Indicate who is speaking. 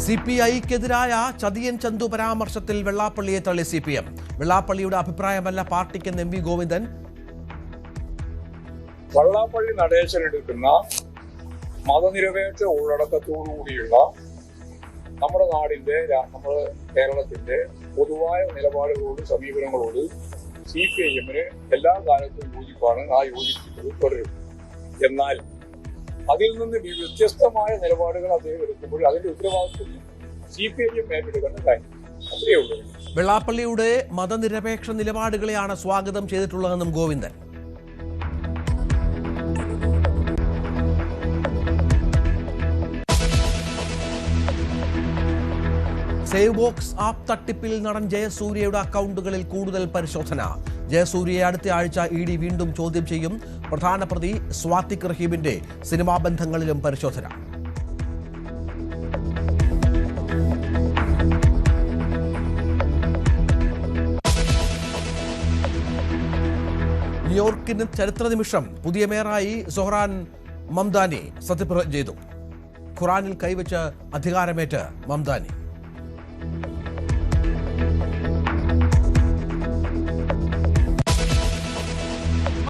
Speaker 1: CPIക്കെതിരായ ചതിയൻ ചന്തു പരാമർശത്തിൽ വെള്ളാപ്പള്ളിയെ തള്ളി CPM. വെള്ളാപ്പള്ളിയുടെ അഭിപ്രായമല്ല പാർട്ടിക്കെന്ന് MV Govindan.
Speaker 2: Vellappally Natesan എടുക്കുന്ന മതനിരപേക്ഷ ഉള്ളടക്കത്തോടുകൂടിയുള്ള നമ്മുടെ നാടിന്റെ നമ്മുടെ കേരളത്തിന്റെ പൊതുവായ നിലപാടുകളോട് സമീപനങ്ങളോട് CPIഎമ്മിന് എല്ലാ കാലത്തും യോജിപ്പാണ്. ആ യോജിപ്പിച്ചത് തുടരും. എന്നാൽ അതിൽ നിന്ന് വ്യത്യസ്തമായ നിലപാടുകൾ അദ്ദേഹം എടുക്കുമ്പോൾ അതിന്റെ ഉത്തരവാദിത്വം CPIഎം ഏറ്റെടുക്കേണ്ട കാര്യം അത്രയേ ഉള്ളൂ.
Speaker 1: വെള്ളാപ്പള്ളിയുടെ മതനിരപേക്ഷ നിലപാടുകളെയാണ് സ്വാഗതം ചെയ്തിട്ടുള്ളതെന്നും ഗോവിന്ദൻ. സേവ് ബോക്സ് ആപ്പ് തട്ടിപ്പിൽ നടൻ ജയസൂര്യയുടെ അക്കൗണ്ടുകളിൽ കൂടുതൽ പരിശോധന. ജയസൂര്യയെ അടുത്ത ആഴ്ച ED വീണ്ടും ചോദ്യം ചെയ്യും. പ്രധാന പ്രതി സ്വാതിക് റഹീമിന്റെ സിനിമാ ബന്ധങ്ങളിലും പരിശോധന. ന്യൂയോർക്കിന് ചരിത്ര നിമിഷം. പുതിയ മേയറായി സൊഹ്റാൻ മംദാനി സത്യപ്രതിജ്ഞ ചെയ്തു. ഖുറാനിൽ കൈവച്ച് അധികാരമേറ്റ് മംദാനി.